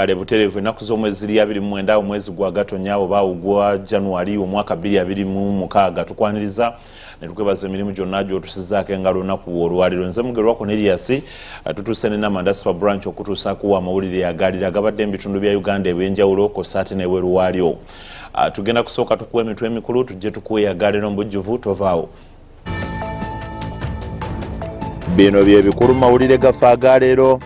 kale buterevu ennaku z'omwezi 29 omwezi gwa Gatonnya oba ogwa January omwaka 2026 tukwaniriza ne tukwebaza emirimu gyonna gy'otusizaako engalo olunaku olwaliro. Nze Mugerwa Conerious tutuuse ne Namandasifa branch okutuusaako amawulire Agaleero agabadde mu bitundu bya Uganda ebyenjawulo kosa ate n'ebweru waalyo. Tugenda kusooka tukuwa emitwe emikulu tujje tukuwe Agaleero mu bujjuvu tovaawo. Bino bye bikulu mawulire gafa Agaleero.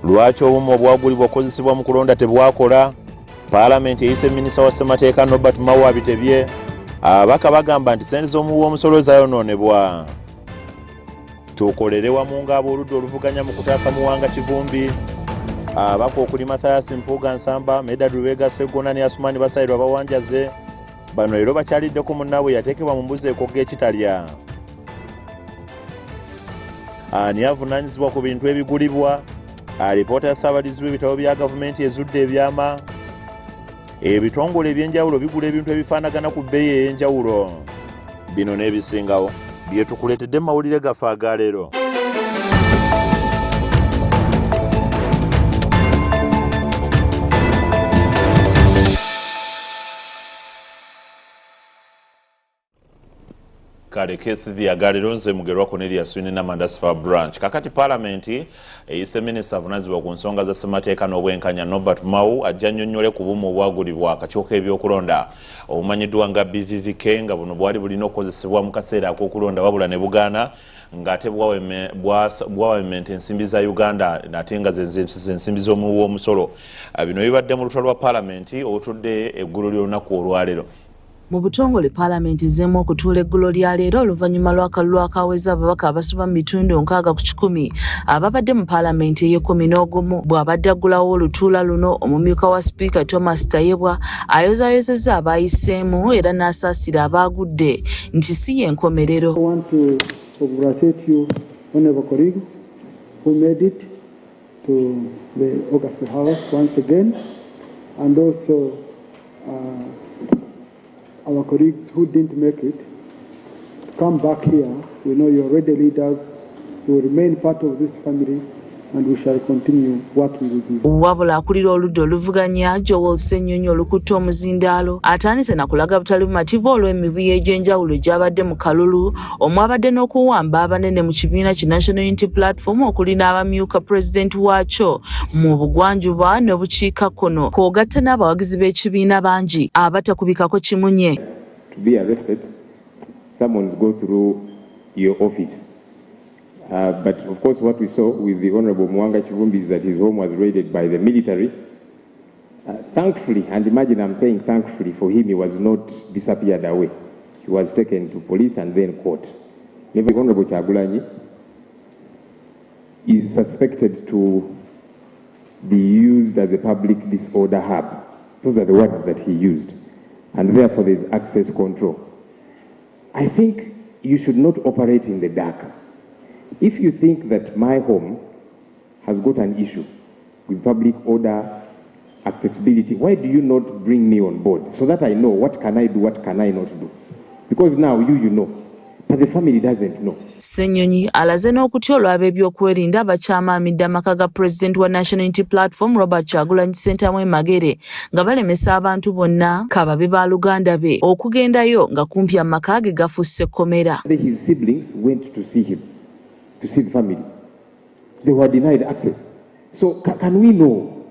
Lwaki obumu obwagulibwa okozesebwa mu kulonda tebwakola? Parliament eyise minisita wa ssemateeka Robert Mao abitebye. Abaka bagamba nti ssente z'omuwi w'omusolo zaayonoonebwa. Tukolere wamu ng'abooludda oluvuganya mu kutaasa Muwanga Kivumbi. Abaka okuli Mathias Mpuuga Nsamba, Medad Lubega Sseggona ne Asumani Basayirwa bawanjaze. Bano leero bakyaliddeko munnaabwe yateekebwa mu mbuzi ekogga ekitalya. Ani avunaanyizibwa ku bintu ebigulibwa? Alipoota ya Ssaabadizi w'ebitabo bya gavumenti ezudde ebyama. Ebitongole ebyenjawulo bigula ebintu ebifaanagana ku bbeeyi ey'enjawulo. Bino n'ebisingawo bye tukuleetedde mu mawulire gafa Agaleero. Kale KSTV Agaleero nze Mugerwa Conerious ne Namandasifa branch. Kakati Parliament eyise minisita avunaanyizibwa ku nsonga za ssemateeka n'obwenkanya Robert Mao ajja annyonnyole ku bumu obwagulibwa akakiiko k'ebyokulonda obumanyiddwa nga BVVK nga buno bwali bulina okukozesebwa mu kaseera ak'okulonda wabula ne bugaana ng'ate bwawementa ensimbi za Uganda ate nga ze ensimbi z'omuwi w'omusolo. Bino bibadde mu lutalo lwa Parliament olutudde eggulu ly'olunaku olwaleero. Mu butongole Parliament ezzeemu okutuula eggulo lya leero oluvannyuma lw'akalulu akaweza ababaka abasoba mu bitundu 60 ababadde mu Parliament ey'e11 bw'abadde aggulawo olutuula luno. Omumyuka wa Sipiika Thomas Tayebwa ayozaayozezza abayiseemu era n'asaasira abaagudde nti si y'enkomerero. I want to congratulate you, honorable colleagues, who made it to the August House once again, and also our colleagues who didn't make it, come back here. We know you're already leaders. You will remain part of this family, and we shall continue what we will do. Wabula akulira oludda oluvuganya Joel Ssenyonyi olukutte omuzindaalo atandise na kulaga butali bumativu olw'emivu y'egyenjawulo gy'abadde mu kalulu omwabadde n'okuwamba abanene mu kibiina ki National Unity Platform okuli n'abamyuka President waakyo mu bugwanjuba n'obukiikakkono kw'ogatta n'abawagizi b'ekibiina bangi abatakubikako kimunye. To be arrested, someone go through your office. But of course what we saw with the Honorable Muwanga Kivumbi is that his home was raided by the military. Thankfully, and imagine I'm saying thankfully for him, he was not disappeared away. He was taken to police and then court. The Honorable Kyagulanyi is suspected to be used as a public disorder hub. Those are the words that he used. And therefore there's access control. I think you should not operate in the dark. If you think that my home has got an issue with public order, accessibility, why do you not bring me on board so that I know what can I do, what can I not do? Because now you know, but the family doesn't know. Ssenyonyi alaze n'okutya olw'ab'ebyokwerinda abakyamaamidde amaka ga President wa National Unity Platform Robert Kyagulanyi Ssentamu Magere nga balemesa abantu bonna kababe ba Luganda be okugendayo nga kumpi amaka ge gafusse kkomera. His siblings went to see him, to see the family. They were denied access. So can we know,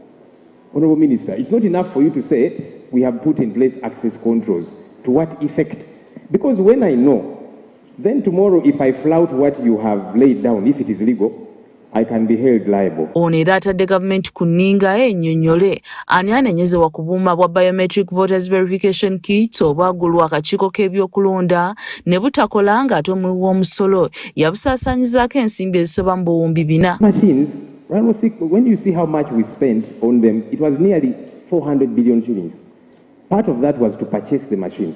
Honorable Minister, it's not enough for you to say we have put in place access controls. To what effect? Because when I know, then tomorrow if I flout what you have laid down, if it is legal, I can be held liable. Ono era atadde gavumenti ku nninga ennyonnyole ani anenyezebwa ku buuma bwa biometric voters verification kits obwagulwa akakiiko k'ebyokulonda ne butakola ng'ate omuwi w'omusolo yabusaasaanyizaako ensimbi ezisoba mu buwumbi 4. Machines, when you see how much we spent on them, it was nearly 400 billion shillings. Part of that was to purchase the machines.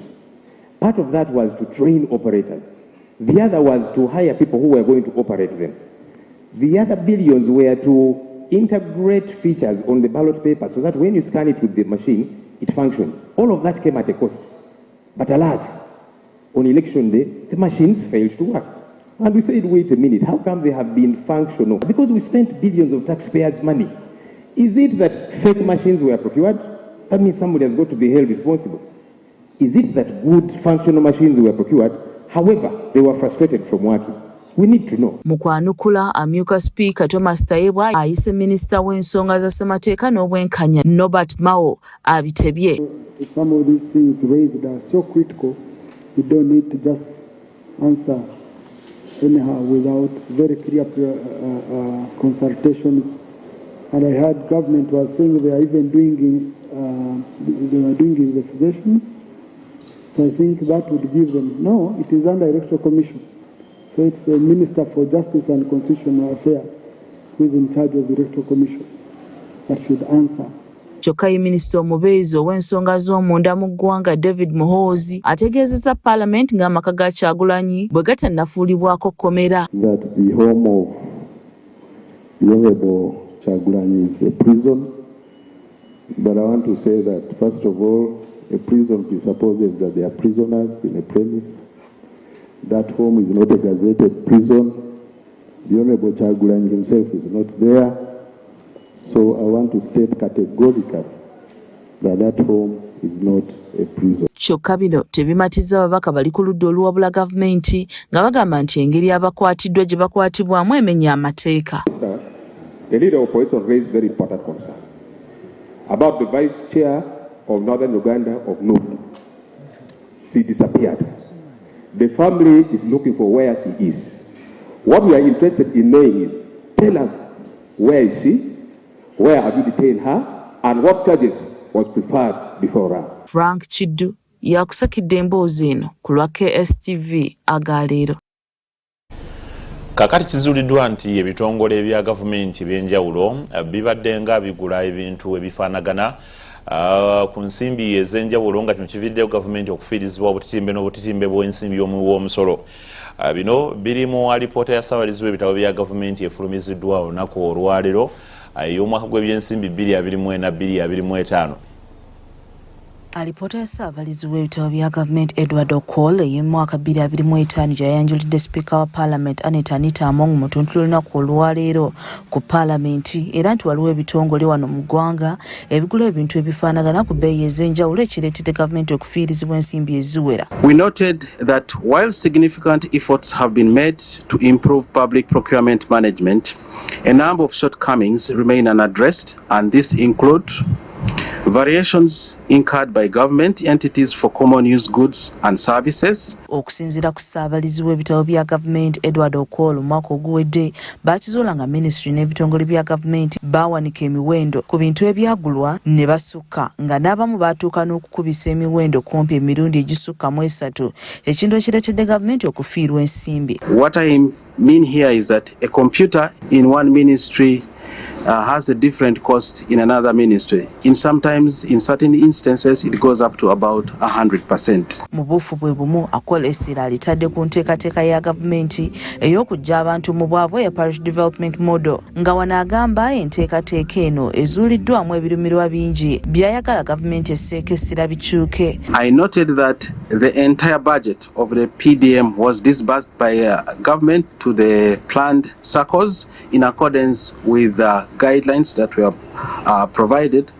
Part of that was to train operators. The other was to hire people who were going to operate them. The other billions were to integrate features on the ballot paper so that when you scan it with the machine, it functions. All of that came at a cost. But alas, on election day, the machines failed to work. And we said, wait a minute, how come they have been functional? Because we spent billions of taxpayers' money. Is it that fake machines were procured? That means somebody has got to be held responsible. Is it that good functional machines were procured? However, they were frustrated from working. We need to know. Mukwanukula amyuka Speaker Thomas Tayebwa ayise Minister w'ensonga za ssemateeka n'obwenkanya Norbert Mao abitebye. Some of these things raised are so critical, you don't need to just answer anyhow without very clear consultations. And I heard government was saying they are even doing investigations. So I think that would give them, no, it is under electoral commission. So it's the Minister for Justice and Constitutional Affairs who is in charge of the electoral commission that should answer. Kyokka Minisita omubeezi ow'ensonga z'omunda mu ggwanga David Muhoozi ategeezezza Parliament ng'amaka ga Kyagulanyi bwe gatannafuulibwako kkomera. That the home of the Honourable Kyagulanyi is a prison, but I want to say that first of all, a prison presupposes that there are prisoners in a premise. That home is not a gazetted prison. The Honourable Kyagulanyi himself is not there. So I want to state categorically that that home is not a prison. Kyokka bino tebimatiza ababaka bali ku ludda oluwabula gavumenti nga bagamba nti engeri abakwatiddwa gye bakwatibwamu emenya amateeka. The leader of opposition raised very important concern about the vice chair of Northern Uganda of NUP. She disappeared. The family is looking for where she is. What we are interested in knowing is, tell us, where is she? Where have you detained her? And what charges was preferred before her? Frank Chiddu yakusakidde emboozi eno ku lwa KSTV Agaleero. Kakati kizuuliddwa nti ebitongole ebya gavumenti ebyenjawulo bibadde nga bigula ebintu ebifaanagana ku nsimbi ez'enjawulo nga kino kiviiriddeko gavumenti okufiirizibwa obutitimbe n'obutitimbe bw'ensimbi w'omusolo. Bino biri mu alipoota ya Ssaabalizi w'ebitabo bya gavumenti efulumiziddwa olunaku olwaleero ey'omwaka gw'ebyensimbi 2024-2025. Alipoota ya Ssaabalizi w'ebitabo bya gavumenti Edward Okol ey'omwaka 2025 gyayanjulidde Speaker wa Parliament Anita Among mu tuntu lunaku olwaleero ku Parliament era nti waliwo ebitongole wano mu ggwanga ebigula ebintu ebifaanagana ku bbeeyi ez'enjawulo ekireetedde gavumenti okufiirizibwa ensimbi eziwera. We noted that while significant efforts have been made to improve public procurement management, a number of shortcomings remain unaddressed, and these include variations incurred by government entities for common use goods and services. Okusinziira ku Ssaabalizi w'ebitabo bya gavumenti Edward Okol omwaka oguwedde bakizuula nga ministry n'ebitongole bya gavumenti baawanika emiwendo ku bintu ebyagulwa ne basukka nga n'abamu baatuuka n'okukubisa emiwendo kumpi emirundi egisukka mu 3 ekintu ekireetedde gavumenti okufiirwa ensimbi. What I mean here is that a computer in one ministry has a different cost in another ministry. In certain instances, it goes up to about 100%. Mu buufu bwe bumu akola essira alitadde ku nteekateeka ya gavumenti ey'okuggya abantu mu bwavu ya parish development model nga wanaagamba enteekateeka eno ezuuliddwamu ebirumirwa bingi by'ayagala gavumenti esseeko essira bikyuke. I noted that the entire budget of the PDM was disbursed by government to the planned circles in accordance with the guidelines that were provided.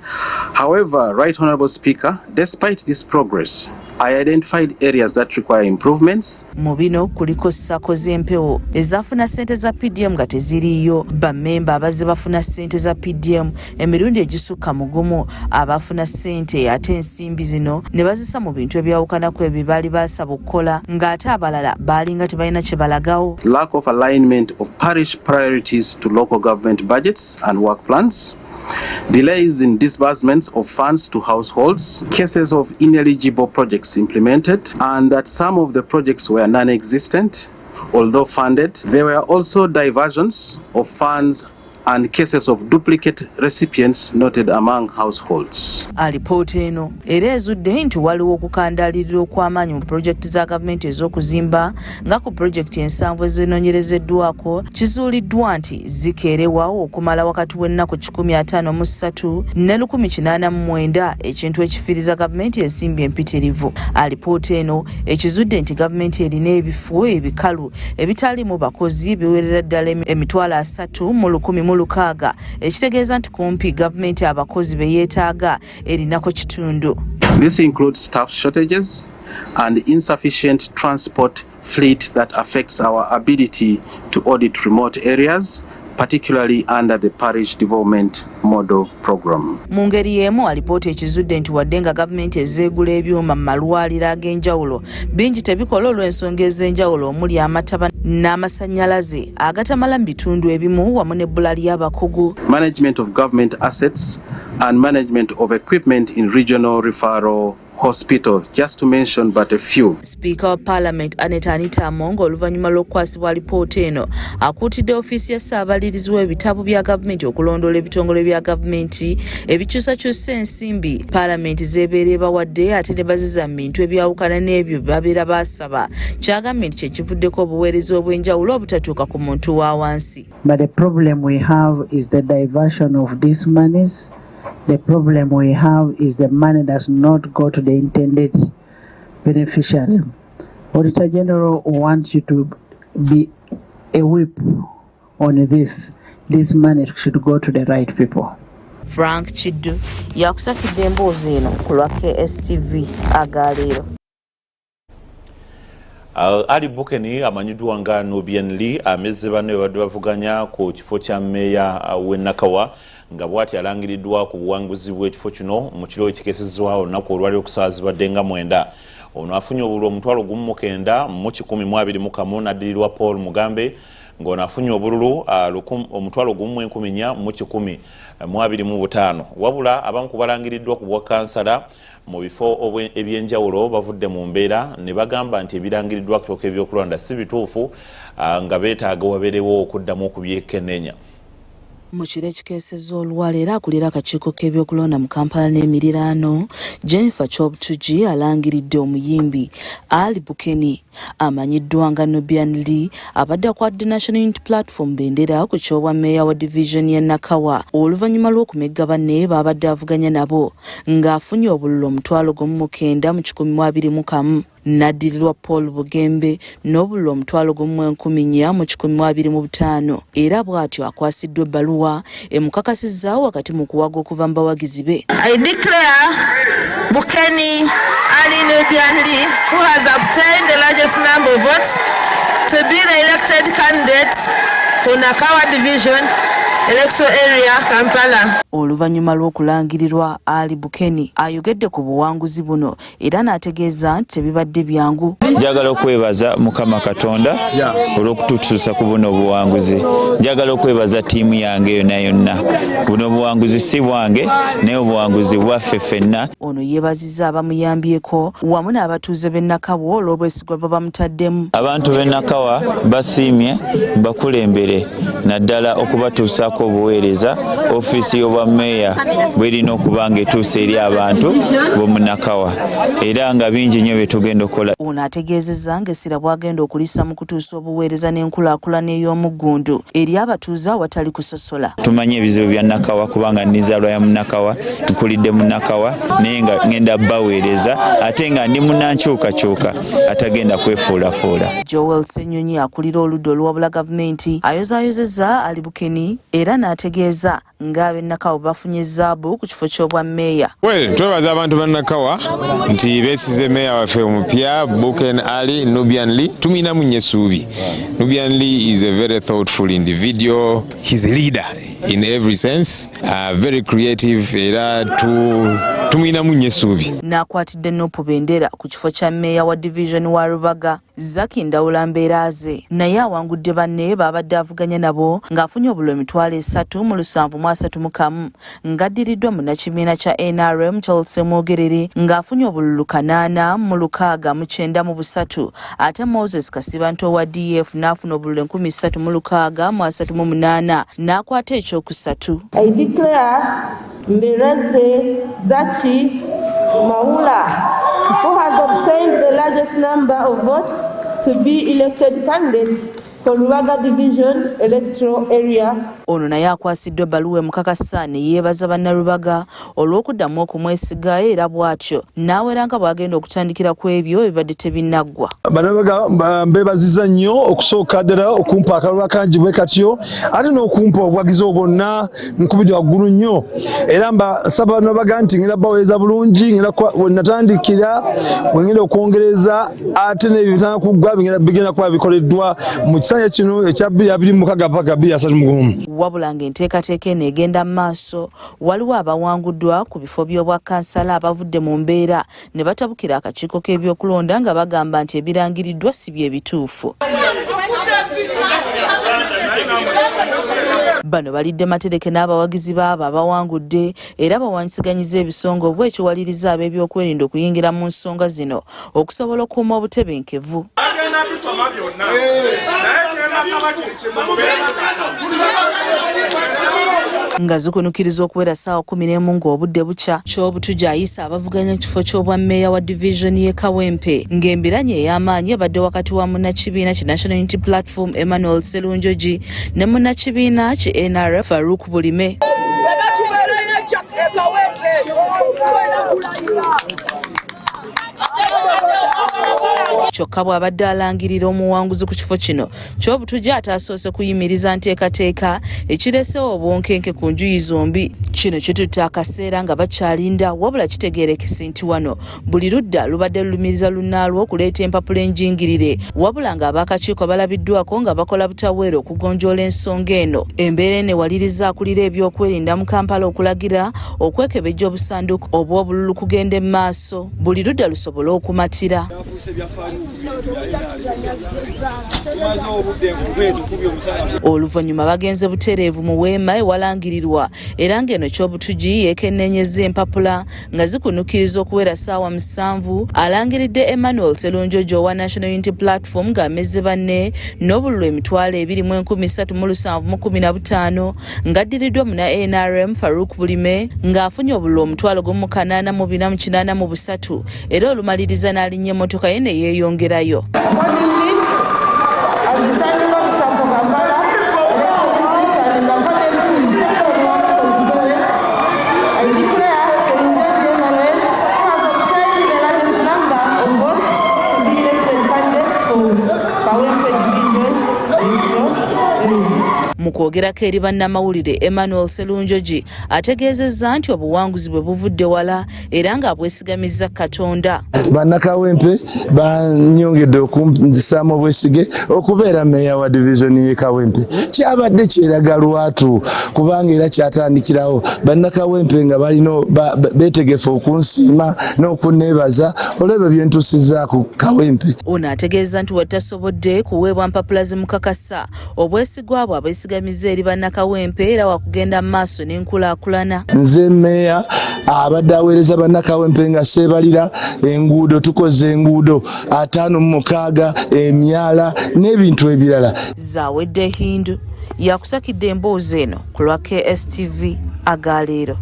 However, Right Honourable Speaker, despite this progress, I identified areas that require improvements. Mu bino kuliko ssako z'empewo ezafuna ssente za PDM nga teziriiyo, bammemba abazze bafuna ssente za PDM emirundi egisukka mu gumu abafuna ssente ate ensimbi zino ne bazisa mu bintu ebyawukanako ebyo baali basaba okukola ng'ate abalala baalinga tebalina kye balagawo. Lack of alignment of parish priorities to local government budgets and work plans. Delays in disbursements of funds to households, cases of ineligible projects implemented, and that some of the projects were non-existent, although funded. There were also diversions of funds and cases of duplicate recipients noted among households. Alipoota eno era ezudde nti waliwo okukandaalirira okw'amaanyi mu pulojekiti za gavumenti ez'okuzimba nga ku pulojekiti ensanvu ezinoonyerezeddwako kizuuliddwa nti zikeerewawo okumala wakati w'ennaku 153 ne 189 ekintu ekifiiriza gavumenti ensimbi empitirivu. Alipoota eno ekizudde nti gavumenti erina ebifo ebikalu ebitaliimu bakozi biwerera ddala emitwalo 3 mu 1 mu 6 ekitegeeza nti kumpi gavumenti abakozi be yeetaaga erinako kitundu. This includes staff shortages and insufficient transport fleet that affects our ability to audit remote areas, particularly under the Parish Development Model Program. Mu ngeri y'emu alipoota ekizudde nti wadde nga gavumenti ezeegula ebyuma mu malwaliro ag'enjawulo bingi tebikola olw'ensonga ez'enjawulo omuli amataba n'amasannyalaze agatamala mu bitundu ebimu wamu n'ebbula ly'abakugu. Management of government assets and management of equipment in regional referral hospital, just to mention but a few. Speaker wa Parliament Anita Amongo oluvannyuma lw'okukwasibwa alipoota eno akuutidde ofiisi ya Ssaabalirizi w'ebitabo bya gavumenti okulondoola ebitongole bya gavumenti ebikyusakyusa ensimbi Parliament z'ebeera ebawadde ate ne baziza mu bintu ebyawukana n'ebyo babeera baasaba kya gavumenti kye kivuddeko obuweereza obw'enjawulo obutatuuka ku muntu wa wansi. But the problem we have is the diversion of these monies. The problem we have is the money does not go to the intended beneficiary. Auditor General wants you to be a whip on this. This money should go to the right people. Frank Chiddu yakusakidde emboozi eno ku lwa KSTV Agaleero. Ali Bukeni amanyiddwa nga Nubian Lee amezze banne badde bavuganya ku kifo kya mmeeya w'e Nakawa nga bw'ati alangiriddwa ku buwanguzi bw'ekifo kino mu kiro ekikesezebwawo olunaku olwali okusaazibwadde nga 9. Ono afunye obululu omutwalo gumu mu 9 mu 121 n'addirirwa Paul Mugambe ng'ono afunye obululu omutwalo gumu mu 10 mu 125. Wabula abamu ku balangiriddwa ku bwa kansala mu bifo ebyenjawulo bavudde mu mbeera ne bagamba nti ebirangiriddwa ku kitooka ebyokulonda si bituufu nga beetaaga wabeerewo okuddamu okubyekenneenya. Mu kiro ekikeesezza olwaleero akulira akakiiko k'ebyokulonda mu Kampala n'emiriraano Jennifer Chobtuji alangiridde omuyimbi Ali Bukeni amanyiddwa nga Nubian Lee abadde akwadde National Unity Platform bendera ku kyobwa mmeeya wa division y'e Nakawa oluvannyuma lw'okumegga banne baabadde avuganya nabo ng'afunye obululu omutwalo gumu mu 9 mu 121 n'addirirwa Paul Bugembe n'obululu omutwalo gumu mu 10 mu 125 era bw'atyo akwasiddwa ebbaluwa emukakasizza wakati mu kuwaga okuva mu bawagizi be. I declare Bukeni Ali Nubian Lee, who has obtained the largest number of votes, to be the elected candidate for Nakawa Division Electoral Area, Kampala. Oluvannyuma lw'okulangirirwa Ali Bukeni ayogedde ku buwanguzi buno era n'ategeeza nti tebibadde byangu. Njagala okwebaza Mukama Katonda olw'okututuusa ku buno obuwanguzi. Njagala okwebaza ttiimu yange yonna yonna. Buno obuwanguzi si bwange naye obuwanguzi bwaffe ffenna. Ono yeebazizza abamuyambyeko wamu n'abatuuze b'e Nakawa olw'obwesigwa bwe bamutaddemu. Abantu b'e Nakawa basiimye bakulembere naddala okubatuusaako obuweereza ofiisi y'obwammeeya bw'erina okuba ng'etuusa eri abantu b'omu Nakawa era nga bingi nnyo bye tugenda okukola. Ono ategeezezza ng'essira bw'agenda okulisa mu kutuusa obuweereza n'enkulaakulana ey'omuggundu eri abatuuze awatali kusosola. Tumanyi ebizibu bya Nakawa kubanga nnizaalwa ya Munakawa nkulidde mu Nakawa naye nga ngenda baweereza ate nga ndi munnankyukakyuka atagenda kwefuulafuula. Joel Ssenyonyi akulira oludda oluwabula gavumenti ayozaayozezza Ali Bukeni era n'ategeeza ng'ab'e Nakawa bafunye zaabu ku kifo ky'obwammeeya. Twebaza abantu ba Nakawa nti beesize mmeeya waffe omupya Bukeni Ali Nubian Lee. Tuminamu nnyo essuubi. Nubian Lee is a very thoughtful individual. He's a leader in every sense, very creative era tuminamu nnyo essuubi. N'akwatidde Nopo Bendera ku kifo kya mmeeya wa division wa Rubaga Zaki Ndawula Mbeeraze naye awangudde banne baabadde avuganya nabo ng'afunye obululu emitwalo 3 mu 731 ng'addiriddwa mu nakibiina kya NRM Charles Mwogerere ng'afunye obululu 8 mu 693 ate Moses Kasibanto wa DF n'afuna obululu 1338 n'akwata ekyokusatu. I declare Mbeeraze Zaki Mawula, who has obtained the largest number of votes, to be elected candidate for Lubaga Division electoral area. Ono naye akwasiddwa ebbaluwa emukakasa ne yeebaza bannalubaga olw'okuddamu okumwesiga era bw'atyo n'awera nga bw'agenda okutandikira ku ebyo ebibadde tebinnaggwa. Bannalubaga mbeebaziza nnyo okusooka ddala okumpa akalulu kangi bwe katyo ate n'okumpa obwagizi bwonna nkubidde waggulu nnyo era mbasaba bannalubaga nti ngenda baweereza bulungi natandikira ngenda okwongereza ate n'ebyo bitandika kuggwa bigenda kuba bikoleddwa mu kisanja kino ekya 2026 paka 2031. Wabula ng'enteekateeka eno egenda mu maaso waliwo abawanguddwa ku bifo by'obwakansala abavudde mu mbeera ne batabukira akakiiko k'ebyokulonda nga bagamba nti ebirangiriddwa si bye bituufu. Bano balidde matereke n'abawagizi baabo abawangudde era bawanyisiganyizza ebisongovu ekiwaliriza ab'ebyokwerinda okuyingira mu nsonga zino okusobola okuuma obutebenkevu. Nga zikunukiriza okuwera ssaawa 11 ng'obudde bukya Kyobutujja ayisa abavuganya kifo ky'obwammeeya wa divisioni y'e Kawempe ng'embiranye ey'amaanyi ebadde wakati wa munnakibiina ki National Unity Platform Emmanuel Sserunjogi ne munnakibiina ki NRM Farouk Bulime. Kyokka bw'abadde alangirira omuwanguzi ku kifo kino Kyobutujja atasoose kuyimiriza nteekateeka ekiresewo obwonkenke ku njuyi zombi. Kino kitutte akaseera nga bakyalinda wabula kitegeerekese nti wano buli ludda lubadde lulumiriza lunnaalwo okuleeta empapula enjingirire wabula ng'abakakiiko balabiddwako nga bakola butaweera okugonjoola ensonga eno. Embeera eno ewaliriza akulira ebyokwerinda mu Kampala okulagira okwekebejja obusanduuko obw'obululu kugenda mu maaso buli ludda lusobole okumatira. Oluvannyuma bagenze butereevu mu weema ewalangirirwa era ng'eno Kyobutujji yeekenneenyezza empapula nga zikunukiriza okuwera ssaawa 7 alangiridde Emmanuel Sserunjogi owa National Unity Platform ng'amezze banne n'obululu 23,715 ng'addiriddwa mu NRM Farouk Bulime ng'afunye obululu 1,883 era olumaliriza n'alinnya emmotoka ye ne yeeyongerayo. Mu kwogerako eri bannamawulire Emmanuel Sserunjogi ategeezezza nti obuwanguzi bwe buvudde wala era ng'abwesigamizza Katonda. Bannakawempe banyongedde okunzisaamu obwesige okubeera meeya wa divisioni y'e Kawempe. Kyabadde kyeraga lwatu kubanga era kyatandikirawo bannakawempe nga balina beetegefu okunsiima n'okunneebaza olw'ebyo bye ntuusizza ku Kawempe. Ono ategeeza nti watasobodde kuweebwa mpapula zimukakasa obwesigwa bwe abeesigamizza eri bannakawempe era wakugenda mu maaso n'enkulaakulana. Nze meeya abadde aweereza bannakawempe nga seebalira enguudo tukoze enguudo 56 emyala n'ebintu ebirala. Zawedde Hindu yakusakidde emboozi eno ku lwa KSTV Agaleero.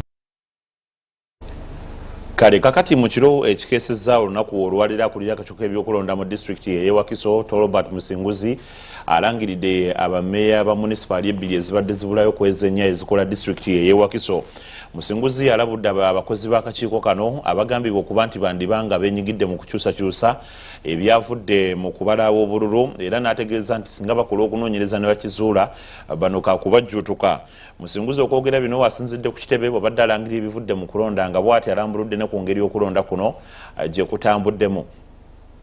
Kale kakati mu kiro ekikeesezza olunaku olwalira akulira akakiiko k'ebyokulonda mu disitulikiti y'e Wakiso Robert Musinguzi alangiridde abameeya ba munisipaali ebbiri ezibadde zibulayo kwezenya ezikola disitulikiti y'e Wakiso. Musinguzi alabudde abakozi b'akakiiko kano abagambibwa okuba nti bandibanga beenyigidde mu kukyusakyusa ebyavudde mu kubalawo obululu era n'ategeeza nti singa bakola okunoonyereza ne bakizuula bano kakubajjuutuka. Musinguzi okwogera bino wasinzidde ku kitebe bw'abadde alangirira ebivudde mu kulonda nga bw'ati alambuludde ne ku ngeri y'okulonda kuno gye kutambuddemu.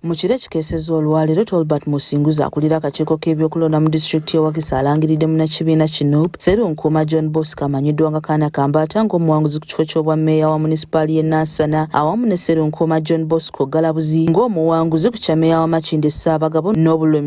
Mu kiro ekikeesezza olwaleero Tolbert Musinguzi akulira akakiiko k'ebyokulonda mu disitulikiti y'e Wakiso alangiridde munnakibiina kino Sserunkuuma John Bosco amanyiddwa nga Kaana Kambata ng'omuwanguzi ku kifo ky'obwammeeya wa munisipaali y'e Nansana awamu ne Sserunkuuma John Bosco Galabuzi ng'omuwanguzi ku kyameeya wa Makindye Ssaabagabo n'obululu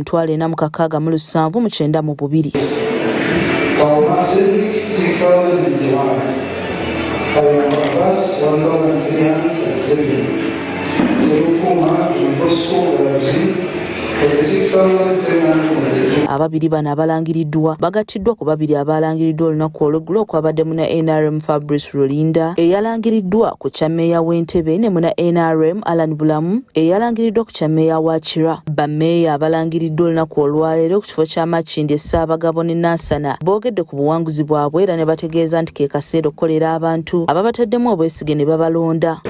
46,792. ababiri bano abalangiriddwa bagattiddwa ku babiri abalangiriddwa olunaku olw'eggulo okwabadde muna NRM Fabrice Rulinda eyalangiriddwa ku kyameeya w'Entebbe ne muna NRM Alan Bulamu eyalangiriddwa ku kyameeya wa Kira. Bammeeya abalangiriddwa olunaku olwaleero ku kifo kya Makindye Ssaabagabo ne Nansana boogedde ku buwanguzi bwabwe era ne bategeeza nti ke kaseera okukolera abantu ababataddemu obwesige ne babalonda.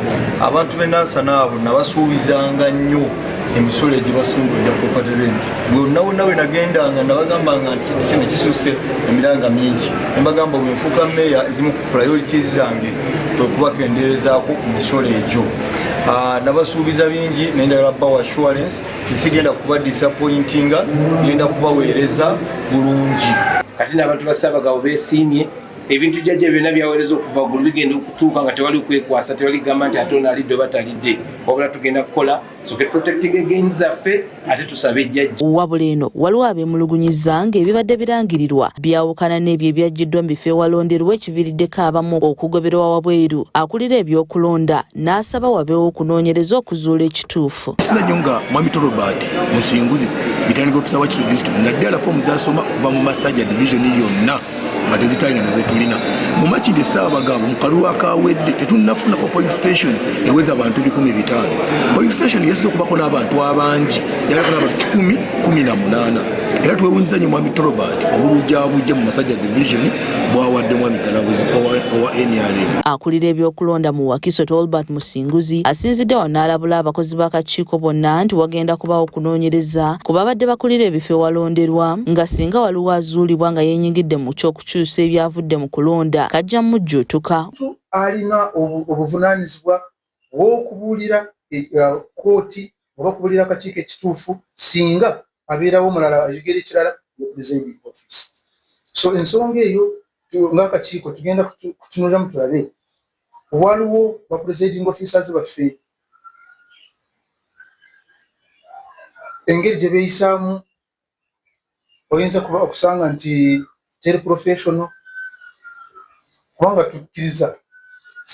Abantu b'e Nansana abo nabasuubizanga nnyo emisolo egibasumbuulira property rent. Bwonna we nagendanga nabagambanga nti kintu kino kisusse emiranga mingi. Ne mbagamba bwe nfuuka mmeeya ezimu ku priorities zange okubakendeerezaako ku misolo egyo. Nabasuubiza bingi naye njagala bawa assurance tisigenda kuba disappointinga, genda kubaweereza bulungi. Kati n'abantu ba Ssaabagabo beesiimye ebintu jjajja byonna byaweereza okuva ggulu bigenda okutuuka nga tewali kwekwasa, tewali gamba nti ate ono alidde oba talidde, wabula tugenda kukola soke protecting against zaffe ate tusabe jjajja. Wabula eno waliwo abeemulugunyizza ng'ebibadde birangirirwa byawukana n'ebyo ebyaggiddwa mu bifo ewalonderwa ekiviiriddeko abamu okugoberwa wabweru. Akulira ebyokulonda n'asaba wabeewo okunoonyereza okuzuula ekituufu. Sinajjo nga Mwami Robert Musinguzi bitandika ofisa wa Kituli District nga ddala fomu zasoma okuva mu Masajja division yonna nga tezitalina nezetulina mu Makindye Ssaabagabo mu kalulu akawedde tetunnafuna ku police station eweza abantu 1,500. Police station yesize okubako n'abantu abangi yalako n'abantu 118 era twewunyiza nnyo Mwami Robert obulujjaabujja mu Masajja division bwawadde Mwami Kalabuzi owa NRM. Akulira ebyokulonda mu Wakiso Albert Musinguzi asinzidde n'alabula abakozi b'akakiiko bonna nti wagenda kubawo okunoonyereza ku babadde bakulira ebifo ewalonderwa nga singa waliwo azuulibwa nga yeenyigidde mu ky'okukyusa ebyavudde mu kulonda kajja mujjuutuka. Alina obuvunaanyizibwa bw'okubuulira kooti oba okubuulira akakiiko ekituufu singa abeerawo omulala ayogera ekirala ye presiding office. So ensonga eyo ng'akakiiko tugenda kutunuliramu tulabe waliwo ba presiding officers baffe engeri gye beeyisaamu oyinza kuba okusanga nti teri professional kubanga tukkiriza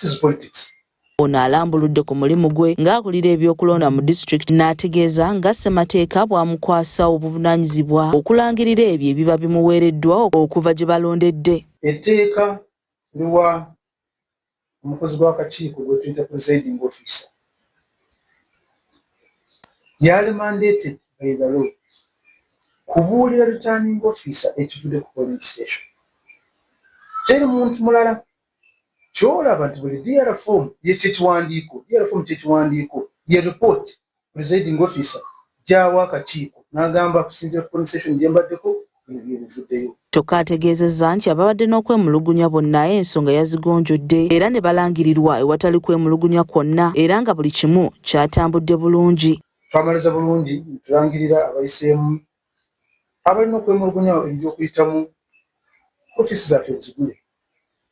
this politics. Ono alambuludde ku mulimu gwe ng'akulira ebyokulonda mu disitulikiti n'ategeeza nga ssemateeka bwamukwasa obuvunaanyizibwa okulangirira ebyo ebiba bimuweereddwa okuva gye balondedde. Etteeka liwa omukozi gw'akakiiko gwe tuyita presiding officer yali mandated by the law kubuulira returning officer ekivudde ku polling station. Teri muntu mulala kyolaba nti buli DR form kyekiwandiiko ye report presiding officer gy'awa akakiiko n'agamba kusinziira ku polling station gye mbaddeko ebivuddeyo. Kyokka ategeezezza nti ababadde n'okwemulugunya bonna ensonga yazigonjodde era ne balangirirwa ewatali kwemulugunya kwonna era nga buli kimu kyatambudde bulungi. Twamaliza bulungi tulangirira abayiseemu abalina okwemulugunya eby'okuyitamu ofisi zaffe zigule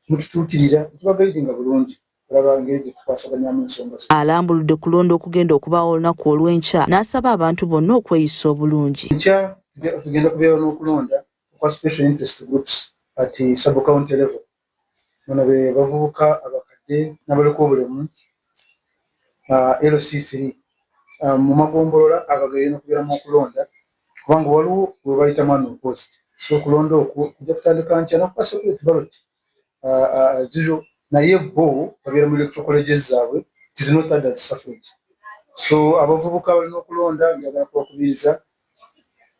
mututuukirira tubagaidinga bulungi olaba ngeri gye tukwasaganyamu ensonga. Alambuludde kulonda okugenda okubaawo olunaku olw'enkya n'asaba abantu bonna okweyisa obulungi. Enkya tugenda kubeera n'okulonda okwa special interest groups at sub county level. Bano be bavubuka abakadde n'abaliko obulemu LC3 mu magombolola agagenda kubeeramu okulonda kubanga waliwo we bayitamu unopposed. So okulonda okwo kujja kutandika nkya n'okuba separate ballot zizo naye bo babeera mu electoral colleges zaabwe it is not adult suffrage. So abavubuka balina okulonda njagala kubakubiriza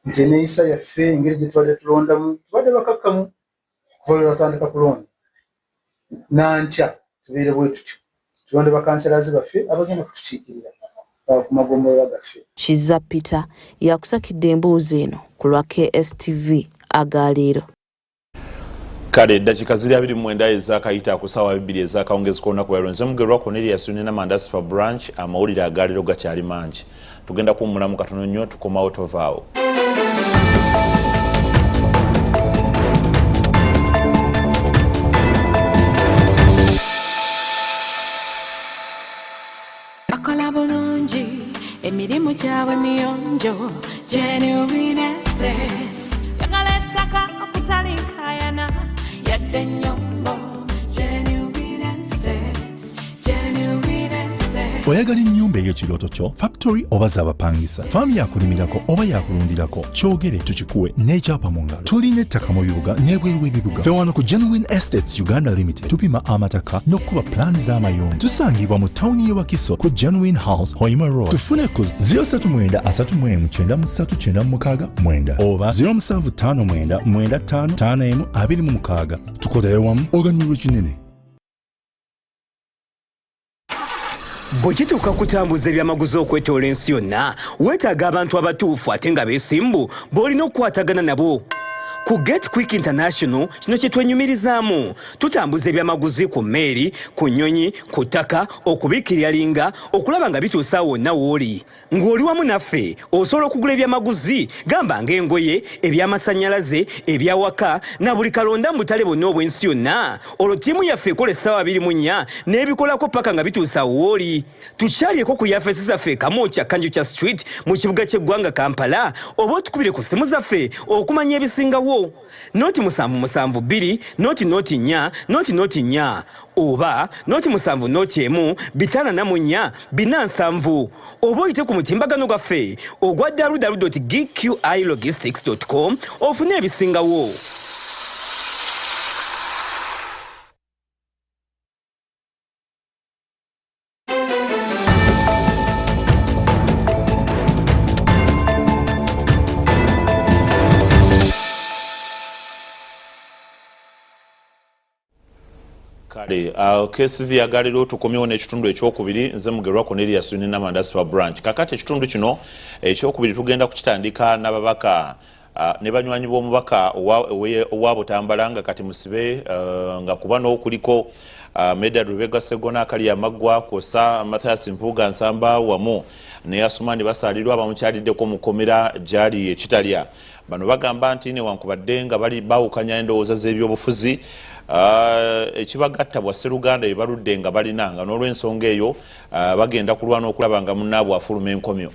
nti eneeyisa yaffe engeri gye tubadde tulondamu tubadde bakakkamu kuva lwe batandika kulonda nankya tubeere bwe tutyo tulonde bakanserazi baffe abagenda kutukiikirira ku magombolola gaffe. Kizza Peter yakusakidde embuuzi eno ku lwa KSTV Agaleero. Kale dakika ziri 29 ezakayita ku ssaawa 2 ezakawungezi k'olunaku lwa leero. Nze Mugerwa Conerious ne Mandasi for branch amawulire Agaleero gakyali mangi. Tugenda kuwummulamu katono nnyo tukomawo tovaawo. Bakola bulungi emirimu gyabwe miyonjo genuine estate yagala ettaka okutalinkayana yadde ennyombo genuine estate oyagala ennyumba ey'ekirooto kyo factory oba z'abapangisa faamu yakulimirako oba yakulundirako kyogere tukikuwe n'ekyapa mu ngalo tulina ettaka mu bibuga n'ebweru w'ebibuga ffe wano ku Genuine Estates Uganda Limited tupima amataka n'okkuba pulaani z'amayumba tusangibwa mu tawuni y'e Wakiso ku Genuine House Hoima Road tufune ku 039 oba 0759955526 tukolere wamu oganyulwa kinene. Bwekituuka kutambuza ebyamaguzi okwetoola ensi yonna weetaaga abantu abatuufu ate nga beesimbu b'olina okukwatagana nabo. Ku Get Quick International kino kye twenyumirizaamu tutambuza ebyamaguzi ku mmeeri, ku nnyonyi, ku ttaka, okubiikirira linga, okulaba nga bituusa wonna w'oli. Ng'oli wamu naffe osobola okugula ebyamaguzi gamba ng'engoye, ebyamasannyalaze, ebyawaka na buli kalonda mu butale bwonna obw'ensi yonna. Olwo ttiimu yaffe ekola essaawa 24 n'ebikolako paka nga bituusa w'oli. Tukyalyeko ku yafeesi zaffe kamu kya Kanjukya Street mu kibuga ky'eggwanga Kampala oba otukubire ku ssimu zaffe okumanya ebisingawo. Noti 772 noti 4 noti 4 oba noti 7 5 4 oba oyite ku mutimbagano gwaffe ogwa www.gqilogistics.com ofune ebisingawo. KSTV Agaleero tukomyewo n'ekitundu ekyokubiri nze Mugerwa Conerious Mugerwa branch kakati ekitundu kino ekyokubiri tugenda kukitandika n'ababaka ne banywanyi b'omubaka owa Butambala nga kati musibe nga kuba n'okuliko Medard Rubega Segona akali amaggwa kosa Mathias Mpuga Nsamba wamu ne Asumani basalirwa abamukyaliddeko mu komera gyali ekitalya. Bano bagamba nti newankubadde nga bali bawukanya endowooza z'ebyobufuzi ekibagatta bwa Sseruganda ebaludde nga balinanga n'olw'ensonga eyo bagenda kulwana okulaba nga munnaabwe afuluma enkomyo.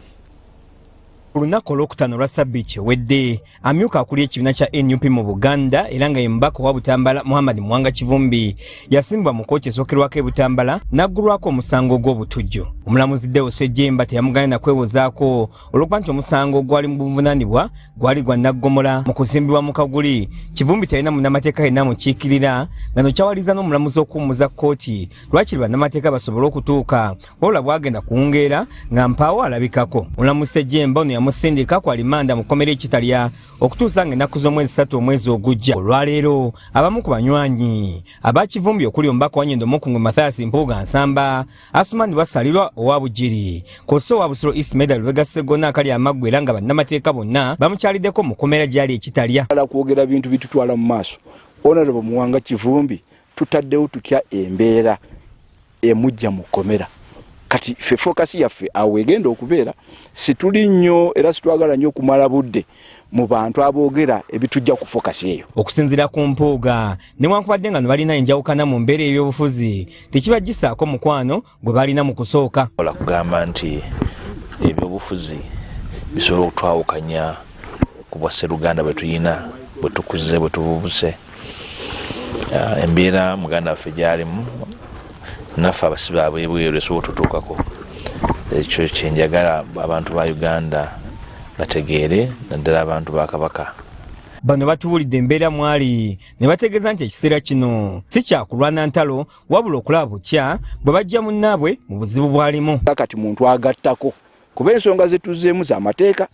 Olunaku olwokutaano lwa Ssabbiiti ewedde amyuka akulira ekibiina kya NUP mu Buganda era nga ye mubaka wa Butambala Muhammad Mwanga Kivumbi yasimbwa mu kkooti esookerwako e Butambala n'aggulwako omusango gw'obutujju. Omulamuzi Deo Ssejjemba teyamuganya na kwewozaako olw'okuba nti omusango gwali mu buvunaanibwa gwali gwa naggomola mu kuzimbibwa mu Kaguli. Kivumbi talina munnamateeka yenna mukiikirira nga no kyawaliza n'omulamuzi okuwummuza kkooti lwakiri bannamateeka basobole okutuuka wabula bwagenda kuwungeera nga mpaawo alabikako. Omulamuzi Ssejjemba ono yamusindika ku alimanda mu kkomera ekitalya okutuusa ng'ennaku z'omwezi 3 omwezi ogujja. Olwaleero abamu ku banywanyi aba Kivumbi okuli omubaka wa Nyendo Mukungwe Mathias Mpuga Nsamba Asumani basalirwa owa Bugiri koso wa Busiro East Medal Lubega Segona akali amaggwa era nga bannamateeka bonna bamukyaliddeko mu kkomera gyali ekitalya. Kwogera bintu bitutwala mu maaso Honorable Mwanga Kivumbi tutaddewo tutya embeera emujja mu kkomera. Kati fe focus yaffe awegenda okubeera situli nnyo era situagala nnyo okumala budde mu bantu aboogera ebitujja ku focus eyo. Okusinziira ku Mpuuga newankubadde nga balina enjawukana mu mbeera ey'obufuzi tekibagisaako mukwano gwe balina mu kusooka. Ola kugamba nti ebyobufuzi bisobola okutwawukanya ku bwa Sseruganda bwe tuyina bwe tukuze bwe tububuse embeera muganda waffe gyalimu naffe abasibe ab'ebweru esobola otutuukako. Ekyo kyenjagala abantu ba Uganda bategeere naddala abantu ba Kabaka. Bano batuwulidde embeera mwali ne bategeeza nti ekiseera kino si kyakulwana ntalo wabula okulaba butya bwe bajja munnaabwe mu buzibu bwalimu. Kakati muntu agattako kuba ensonga ze tuzzeemu za mateeka.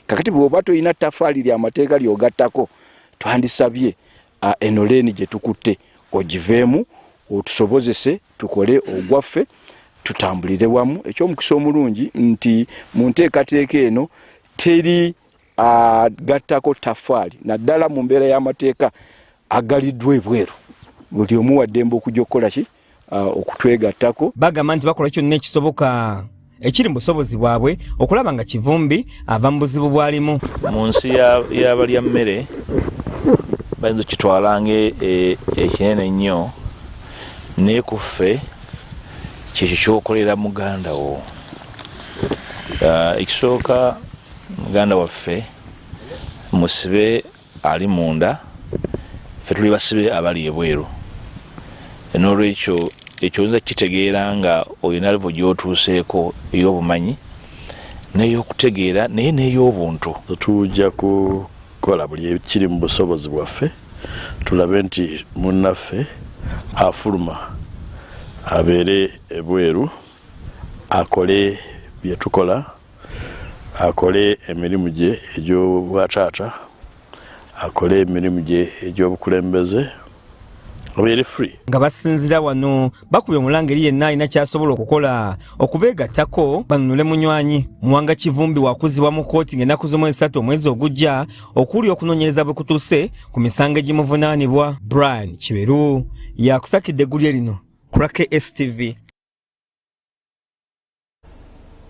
Kakati bw'oba toyina ttafaali lya mateeka ly'ogattako twandisabye eno leeni gye tukutte ogiveemu otusobozese tukole ogwaffe tutambulire wamu. Ekyomukisa omulungi nti mu nteekateeka eno teri gattako ttafaali naddala mu mbeera y'amateeka agaliddwa ebweru. Buli omu wa ddembe okujja okukola ki okutwegattako. Bagamba nti bakola kyonna ekisoboka ekiri mu busobozi bwabwe okulaba nga Kivumbi ava mu buzibu bwalimu. Mu nsi y'abalya mmere bayinza okitwalanga ekinene nnyo naye ku ffe kyekyo kyokolera muganda wo. Ekisooka muganda waffe musibe ali munda ffe tuli basibe abali ebweru. N'olwekyo ekyoyinza kitegeera nga olina level gy'otuuseeko ey'obumanyi n'ey'okutegeera naye n'ey'obuntu. Tujja kukola buli ekiri mu busobozi bwaffe tulabe nti munnaffe afuluma abeere ebweru akole bye tukola, akole emirimu gye egy'obwataata, akole emirimu gye egy'obukulembeze, abeere free. Nga basinzira wano bakubye omulanga eri yenna alina kyasobola okukola okubeegattako banunule munywanyi. Muwanga Kivumbi wakuzibwa mu kkooti ng'ennaku z'omwezi 3 omwezi ogujja okuwulira okunoonyereza bwe kutuuse ku misango egimuvunaanibwa. Brian Kiberu yakusakidde eggulye lino ku KSTV.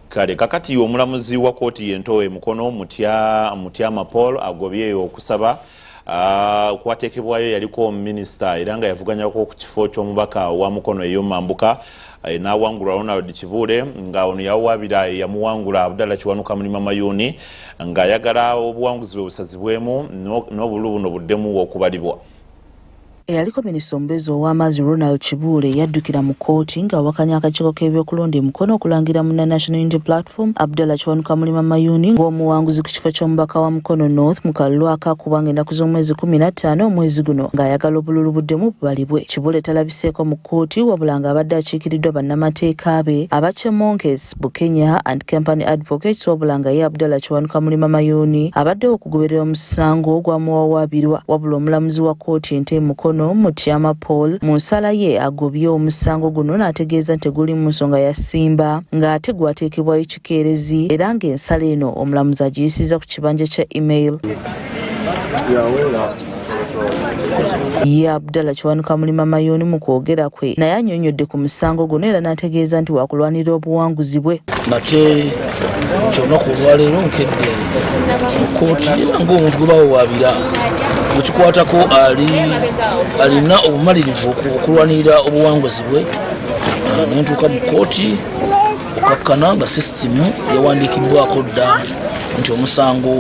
Kale kakati omulamuzi wa kkooti y'Entowe Mukono Mutyama Paul agobyeyo okusaba kwateekebwayo yaliko minisita era nga yavuganyako ku kifo ky'omubaka wa Mukono ey'omambuka n'awangulwa Ronald Kibuule nga ono yawaabira yamuwangula Abdallah Kiwanuka Mulima Mayuni ng'ayagala obuwanguzi bwe busazibwemu n'obululu buno buddemu okubalibwa. Eyaliko minisita omubeezi ow'amazzi Ronald Kibuule yaddukira mu kkooti ng'awakanya akakiiko k'ebyokulonda e Mukono okulangira mu National Unity Platform Abdallah Kiwanuka Mulima Mayuni ng'omuwanguzi ku kifo ky'omubaka wa Mukono North mu kalulu akaakubwa ng'ennaku z'omwezi 15 omwezi guno ng'ayagala obululu buddemu bubalibwe. Kibuule talabiseeko mu kkooti wabula ng'abadde akiikiriddwa bannamateeka be aba Chemonkes Bukenya and Company Advocates wabula nga ye Abdallah Kiwanuka Mulima Mayuni abaddewo okugoberera omusango ogwamuwawaabirwa wabula omulamuzi wa kkooti ente Mukono Mutyama Paul mu nsala ye agobye omusango guno n'ategeeza nti guli mu nsonga ya Simba ng'ate gwateekebwayo kikeerezi era ng'ensala eno omulamuzi agiyisiza ku kibanja kya email. Ye Abdallah Kiwanuka Mulima Mayuni mu kwogera kwe naye annyonnyodde ku musango guno era n'ategeeza nti wakulwanira obuwanguzi bwe. Nate ky'olunaku olwaleero nkedde mu kkooti era ng'omuntu gwe bawawaabira mukikwatako alina obumalirivu okulwanirira obuwanguzi bwe nentuuka mu kkooti okakkana nga sisitimu yawandiikiddwako dda nti omusango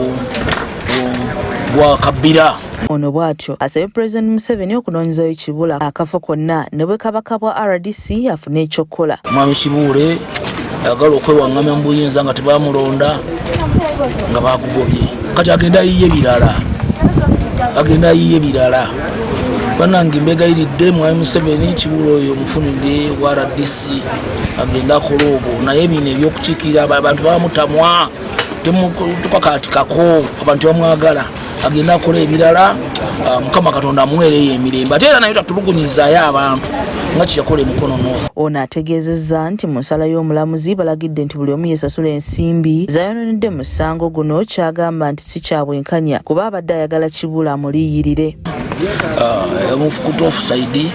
gwa kabbira. Ono bw'atyo asabye President Museveni okunoonyezayo Kibuule akafo konna ne bwe kabaka bwa RDC afune ekyokukola. Mwami Kibuule ayagala okwewaŋŋamya mu buyinza nga tebamulonda nga bagugobye kati agenda yiye birala banange mbegayiridde mwami Museveni Kibuule oyo omufunidde wa RDC agenda akola obwo naye bino ebyokukiikirira abantu bamutamwa tukakaatikako abantu bamwagala agenda akola ebirala Mukama Katonda amuweereyo emirembe ate era naye tatulugunyizaayo abantu nga kyeyakola e Mukono North. Ono ategeezezza nti mu nsala y'omulamuzi balagidde nti buli omu yesasula ensimbi zayononedde mu musango guno kyagamba nti si kya bwenkanya kuba abadde ayagala Kibuule amuliyirire. Yamufukuta offside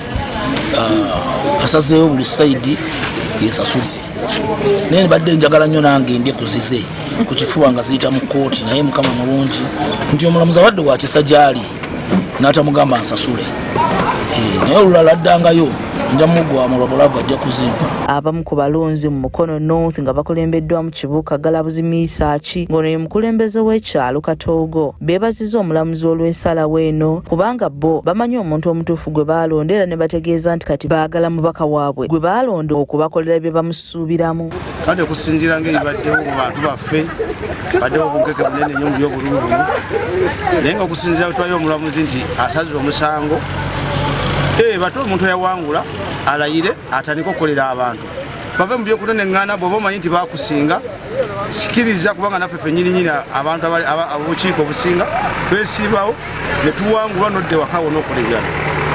asazeeyo buli sayidi yesasudde naye nibadde njagala nnyo nange ndi kuzize ku kifuba nga ziyita mu kkooti naye Mukama mulungi nti omulamuzi abadde wa kisa gy'ali n'atamugamba nsasule naye olulala addangayo nja mugwa mu lwabulago ajja kuzimpa. Abamu ku balonzi mu Mukono North nga bakulembeddwa mu kibuga Galabuzi Misaaki ng'ono ye mukulembeze w'ekyalo Katoogo beebazizza omulamuzi olw'ensala weeno kubanga bo bamanyi omuntu omutuufu gwe baalonda era ne bategeeza nti kati baagala mubaka waabwe gwe baalonda okubakolera bye bamusuubiramu. Kale okusinziira ng'ebibaddewo mu bantu baffe baddewo obunkeke bunene nnyo mu by'obululu buno naye nga okusinziira bwe omulamuzi nti asazira omusango bato omuntu yawangula alayire atandika okukolera abantu bave mu byokuneneŋŋaana bw'oba omanyi nti bakusinga sikiriza kubanga naffe ffennyininyini abantu obukiiko obusinga twesiibawo ne tuwangulwa nodde waka wona okola ebirala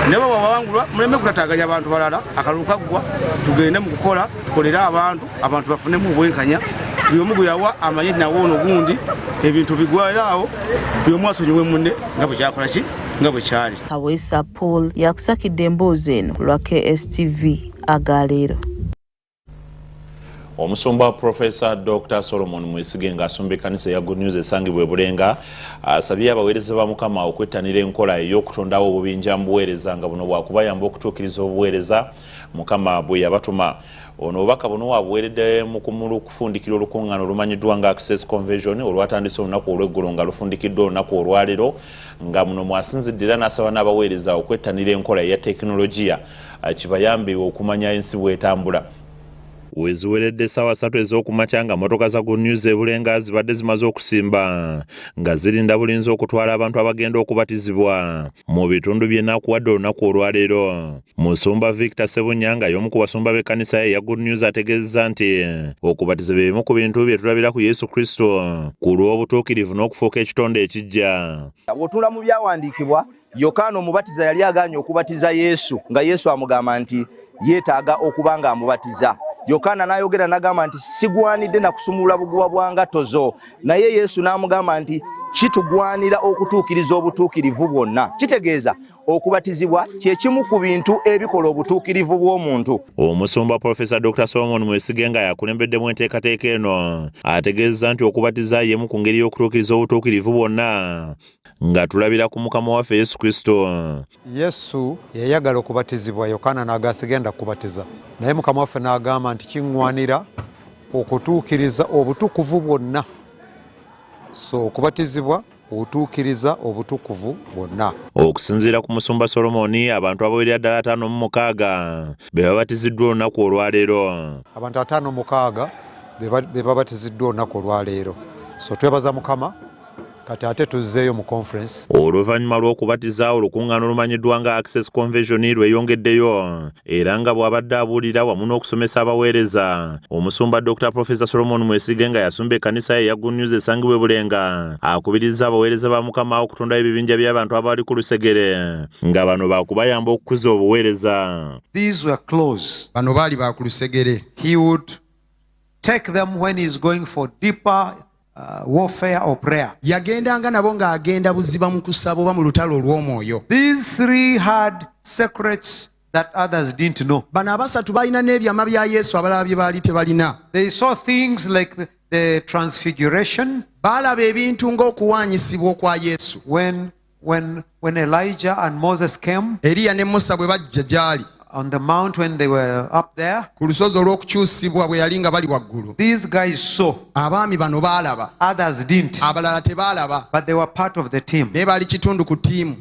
naye bwe wawangulwa muleme kutataganya abantu balala akalulu kaggwa tugende mu kukola tukolere abantu bafunemu obwenkanya buli omu gwe yawa amanye nti nawo ono gundi ebintu bigwalaawo buli omu asonyiwe munne nga bwe kyakola ki nga bwe kyali. Kaweesa Paul yakusakidde emboozi eno lwa KSTV Agaleero. Omusumba Professor Dr. Solomon Mwesige ng'asumba ekkanisa ya Good News esangibwa e Bulenga asabye abaweereza ba Mukama okwettanira enkola ey'okutondawo obubinja mu buweereza nga buno bwakubayamba okutuukiriza obuweereza Mukama bwe yabatuma. Ono obubaka buno wabuweeredde mu kufundikira olukuŋŋaana olumanyiddwa nga Access Convention olwatandise olunaku olw'eggulo nga lufundikiddwa olunaku olwaleero nga muno mwasinzidde era n'asaba n'abaweereza okwettanira enkola eya tekinologiya kibayambe okumanya ensi bw'etambula. Weziweredde essaawa 3 ez'okumakya nga motoka za Good News e Bulenga zibadde zimaze okusimba nga zirinda bulinzi okutwala abantu abagenda okubatizibwa mu bitundu by'ennakuwadde olunaku olwaleero. Musumba Victor Sebunyanga y'omu ku basumba b'ekkanisa ya Good News ategeezezza nti okubatiza bye bimu ku bintu bye tulabira ku Yesu Kristo ku lw'obutuukirivu n'okufuuka ekitonde ekijja. Bw'otunula mu byawandiikibwa, Yokaana omubatiza yali agaanye okubatiza Yesu nga Yesu amugamba nti yeetaaga okuba ng'amubatiza. Yokaana n'ayogera n'agamba nti sigwanidde na kusumulula buguwa bwa ngatto zo, naye Yesu n'amugamba nti kitugwanira okutuukiriza obutuukirivu bwonna. Kitegeeza okubatizibwa kye kimu ku bintu ebikola obutuukirivu bw'omuntu. Omusumba Professor Dr. Solomon Mwesige nga yakulembeddemu enteekateeka eno ategeezza nti okubatiza y'emu ku ngeri y'okutuukiriza obutuukirivu bwonna nga tulabira ku Mukama waffe Yesu Kristo. Yesu yayagala okubatizibwa, Yokaana n'agasigenda kubatiza, naye Mukama waffe n'agamba nti kiŋŋwanira okutuukiriza obutukuvu bwonna. So okubatizibwa obutuukiriza obutukuvu bwonna. Okusinziira ku musumba Solomoni, abantu abawerera ddala 56 be babatiziddwa olunaku olwaleero. Abantu 56 be babatiziddwa olunaku olwaleero. So twebaza Mukama kati ate tuzzeeyo mu conference. Oluvannyuma lw'okubatiza olukuŋŋaana olumanyiddwa nga Access Convention lweyongeddeyo era nga bw'abadde abuulira wamu n'okusomesa abaweereza. Omusumba Dr. Professor Solomon Mwesige nga yasumba ekkanisa ya Good News esangibwa e Bulenga akubiriza abaweereza ba Mukama okutondayo ebibinja by'abantu abali ku lusegere nga bano baakubayamba okukuza obuweereza. These were close. Bano baali ba ku lusegere. He would take them when he is going for deeper warfare or prayer. Yagendanga nabo ng'agenda buziba mu kusaba oba mu lutalo olw'omwoyo. These three had secrets that others didn't know. Bano abasatu balina n'ebyama bya Yesu abalala bye baali tebalina. They saw things like the transfiguration. Baalaba ebintu ng'okuwaanyisibwa okwa Yesu. When Elijah and Moses came. Eriya ne Musa bwe bajja gy'ali. On the mount when they were up there. Ku lusozi olw'okukyusibwa bwe yali nga bali waggulu. These guys saw. Abaami bano baalaba. Others didn't. Abalala tebaalaba. But they were part of the team. Naye baali kitundu ku ttiimu.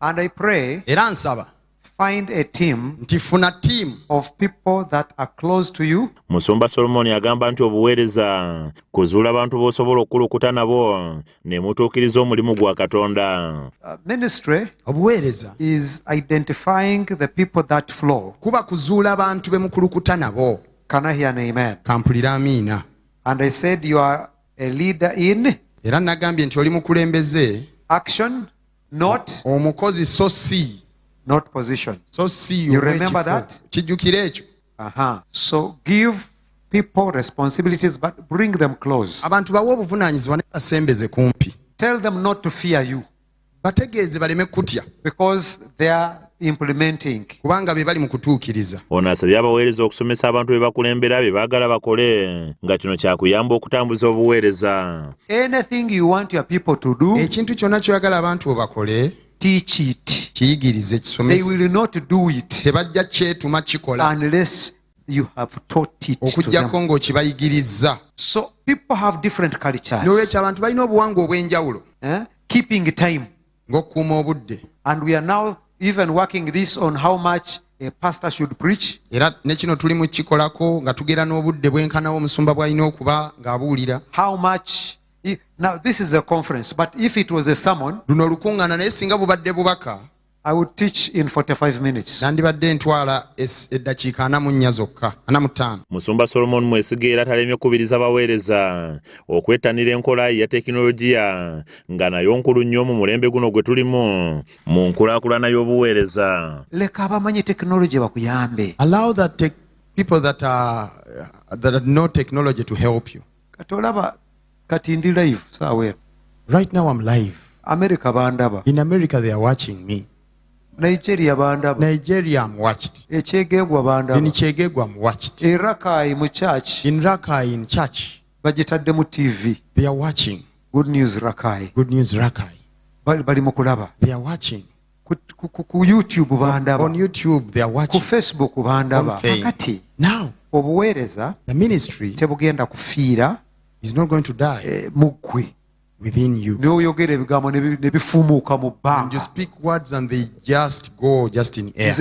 And I pray. Era nsaba. Find a team ntifuna team of people that are close to you. Musumba Solomon agamba nti obuweereza kuzuula abantu b'osobola okulukuta nabo ne mutuukiriza omulimu gwa Katonda. Ministry obuweereza is identifying the people that flow. Kuba kuzuula abantu be mukulukuta nabo. Can I hear an amen? Kampulira amiina. And I said you are a leader in. Era nagambye nti oli mukulembeze. Action, not. Omukozi so si. Not position. So see you remember that? Kijjukira ekyo. So give people responsibilities but bring them close. Abantu bawe obuvunaanyizibwa ne basembeze kumpi. Tell them not to fear you. Bategeeze baleme kutya. Because they are implementing. Kubanga be bali mu kutuukiriza. Ono asabye abaweereza okusomesa abantu be bakulembera be baagala bakole nga kino kyakuyamba okutambuza obuweereza. Anything you want your people to do. Ekintu kyonna ky'oyagala abantu bo bakole. Teach it. Kiyigirize kisomesa. They will not do it. Tebajja kyetuma kikola. Unless you have taught it to them. Okujjako ng'okibayigiriza. So people have different cultures. N'olwekyo abantu balina obuwangwa obw'enjawulo. Keeping time. Ng'okukuuma obudde. And we are now even working this on how much a pastor should preach. Era ne kino tuli mu kikolako nga tugera n'obudde bwenkanawo omusumba bw'alina okuba ng'abuulira. How much. Now this is a conference, but if it was a sermon, luno lukuŋŋaana naye singa bubadde bubaka, I would teach in 45 minutes. Nandibadde ntwala eddakiika 44 zokka, 45. Musumba Solomon Mwesige era talemye kubiriza baweereza okwettanira enkola ya tekinologiya nga nayo nkulu nnyo mu mulembe guno gwe tulimu mu nkulaakulana y'obuweereza. Leka abamanyi technology bakuyambe. Allow that people that know technology to help you. Katolaba kati ndi live sawe. Right now I'm live. America bandaba. In America they are watching me. Nigeria bandaba. Nigeria I'm watched. Echegegwa bandaba. In Chegegwa I'm watched. Rakai mu church. In Rakai in church. Bagitadde mu TV. They are watching. Good News Rakai. Good News Rakai. Bali mu kulaba. They are watching. Ku YouTube bandaba. On YouTube they are watching. Ku Facebook bandaba. Kakati. Now. Obuweereza. The ministry. Tebugenda kufiira. Is not going to die. Mugwe. Within you. And you speak words and they just go just in air.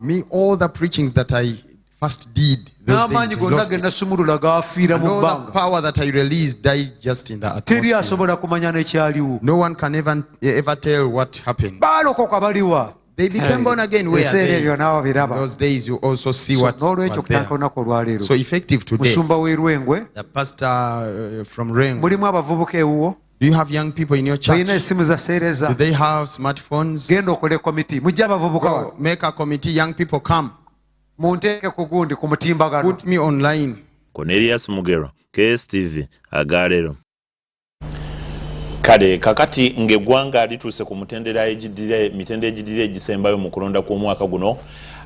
Me, all the preachings that I first did those days, lost it. And all the power that I released died just in the atmosphere. No one can ever tell what happened. They became born again. Where in those days you also see what was there. So effective today. The pastor from Rengwe. Do you have young people in your church? Do they have smartphones? Go, make a committee, young people come. Put me online. Conerious Mugerwa, KSTV Agaleero. Kale kakati ngegwanga lituse ku mitendera ejidire egisembayo mu kulonda kw'omwaka guno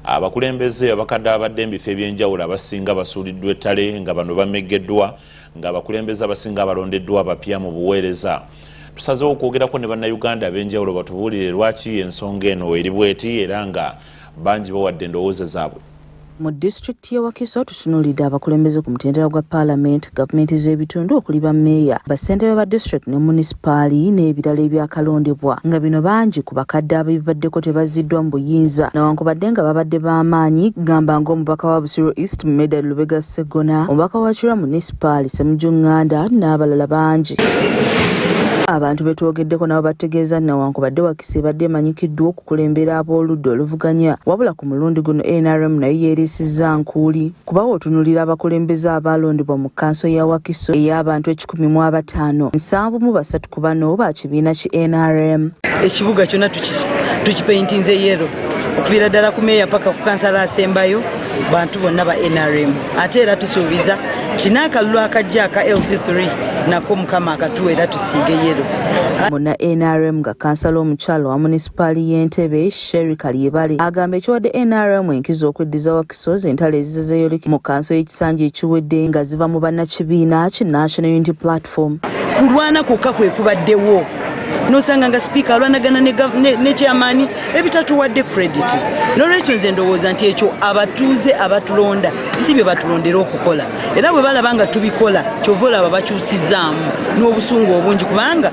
abakulembeze abakadde abadde mbife ebyenjawulo abasinga basuuliddwa ettale nga bano bamegeddwa nga abakulembeze abasinga abalondeddwa abapya mu buweereza. Tusazeewo okwogerako ne bannayuganda ab'enjawulo batubuulire lwaki ensonga eno eri bweti era nga bangi bawadde endowooza zaabwe. Mu district ya Wakiso tutunuulidde abakulembeze ku mutendera gwa Parliament, gavumenti z'ebitundu okuli bammeeya, bassentebe ba district ne munisipaali n'ebirala ebyakalondebwa nga bino bangi ku bakadde ababivaddeko tebaziddwa mu buyinza newankubadde nga babadde b'amaanyi gamba ng'omubaka wa Busiro East Medal Lubega Segona, omubaka wa Kira munisipaali Semujunganda n'abalala bangi. Abantu betwogeddeko nabo bategeeza newankubadde Wakiso ebadde emanyikiddwa okukulembera ab'oludda oluvuganya wabula ku mulundi guno NRM nayo yeeriisizza nkuuli kuba otunulira abakulembeze abaalondebwa mu kkanso ya Wakiso ey'abantu 105 73 ku bano ba kibiina ki NRM. Ekibuga kyonna tukipeyintinze yero okuviira ddala ku meeya paka ku kansala asembayo bantu bonna ba NRM ate era tusuubiza kinaakalulu akajja aka LC3 nako mukama akatuwa era tusiige yero. Muna NRM nga kansala omukyalo wa munisipaali y'Entebbe Sherry Kalyebale agamba ekiwadde NRM enkizo okweddiza Wakiso entalo ezizezeeyo mu kkanso y'ekisanja ekiwedde nga ziva mu bannakibiina ki National Unity Platform. Kulwana kwokka kwe kubaddewo nosanga nga speaker alwanagana ne chairman ebitatuwadde credit. N'olwekyo nze ndowooza nti ekyo abatuuze abatulonda si bye batulondera okukola era bwe balaba nga tubikola kyova olaba bakyusizzaamu n'obusungu obungi kubanga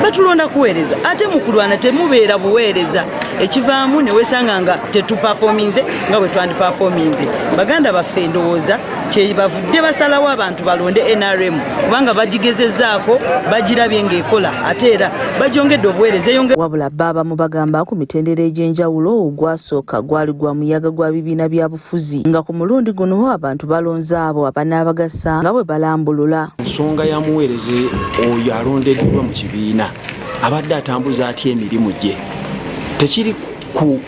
batulonda kuweereza ate mu kulwana temubeera buweereza ekivaamu ne wesanga nga tetupafominze nga bwe twandipafominze. Baganda baffe ndowooza kyebavudde basalawo abantu balonde NRM kubanga bagigezezzaako bagirabye ng'ekola ate era bajongedde obuweereza wabula baba mu bagamba ku mitendera egy'enjawulo ogwasooka gwali gwa muyaga gwa bibiina bya bufuzi nga ku mulundi guno abantu balonze abo abanaabagasa nga bwe balambulula. Ensonga ya muweereze oyo alondeddwa mu kibiina abadde atambuza atya emirimu gye tekiri ku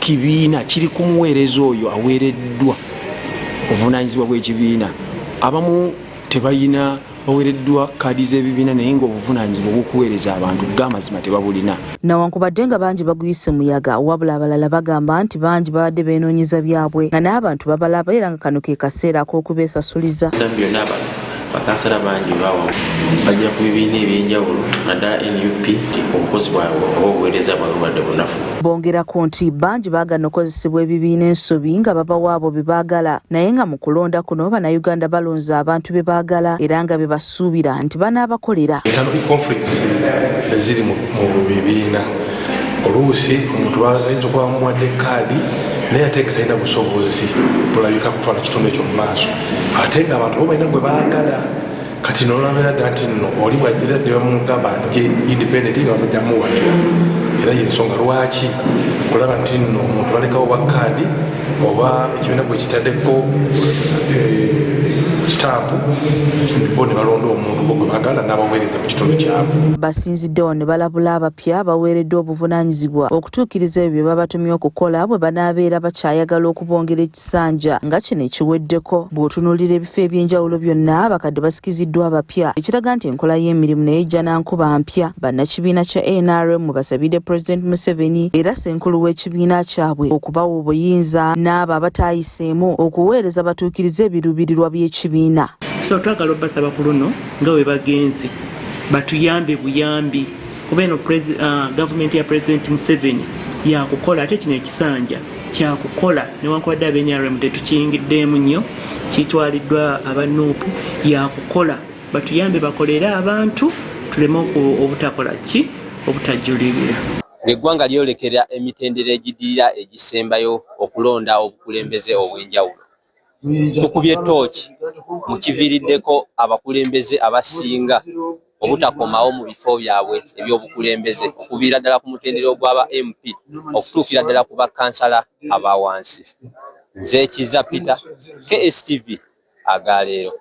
kibiina kiri ku muweereze oyo aweereddwa obuvunaanyizibwa bw'ekibiina. Abamu tebayina baweereddwa kaadi z'ebibiina naye ng'obuvunaanyizibwa bw'okuweereza abantu bw'amazima tebabulina. Nawankubadde nga bangi baguyise muyaga wabula abalala bagamba nti bangi babadde beenoonyeza byabwe nga n'abantu babalaba era nga kano ke kaseera ak'okubeesasuliza. Bakansala bangi bawa bajja ku bibiina ebyenjawulo naddala NUP obukozi bwabwe oba obuweereza bwabwe bwadde bunafu. Bongerako nti bangi baagana okozesebwa ebibiina ensobi nga babawa abo bye baagala naye nga mu kulonda kuno bannayuganda balonze abantu be baagala era nga be basuubira nti banaabakolera. Conflicts eziri mu bibiina oluusi omuntu ayinza okuba bamuwadde kaadi naye ate nga talina busobozi bulabika kutwala kitundu ekyo mu maaso ate nga abantu bo balina gwe baagala kati nolabera ddala nti nno oli bwajira ne bamugamba nje independent nga bamajja muwadira era yensonga lwaki kulaba nti nno omuntu balekawo bwa kaadi oba ekibiina gwe kitaddeko stamp bo ne balonda omuntu gwe bagala n'abaweereza mu kitundu kyabwe. Basinziddewo ne balabula abapya baweereddwa obuvunaanyizibwa okutuukiriza ebyo bye babatumye okukola bwe banaabeera bakyayagala okubongera ekisanja nga kino ekiweddeko. Bw'otunuulira ebifo eby'enjawulo byonna abakadde basikiziddwa abapya ekiraga nti enkola y'emirimu naye ejja na nkuba mpya. Bannakibiina kya NRM basabidde President Museveni era ssenkulu w'ekibiina kyabwe okubawa obuyinza n'abo abataayiseemu okuweereza batuukirize ebiruubirirwa by'ekibiina. So twagala obbasaba ku luno nga bwe bagenze batuyambe buyambi kuba eno gavumenti ya President Museveni yakukola ate kino ekisanja kyakukola newankubadde ab'NRM tetukiyingiddeemu nnyo kitwaliddwa abanuupu yakukola batuyambe bakolere abantu tuleme obutakola ki obutajulirira. Eggwanga lyolekera emitendera egidirira egisembayo okulonda obukulembeze obw'enjawulo. Tukubye ttooki mu kiviiriddeko abakulembeze abasinga obutakomawo mu bifo byabwe eby'obukulembeze okuviira ddala ku mutendera ogw'aba MP okutuukira ddala ku bakansala aba wansi. Nze Kiza Peter, KSTV Agaleero.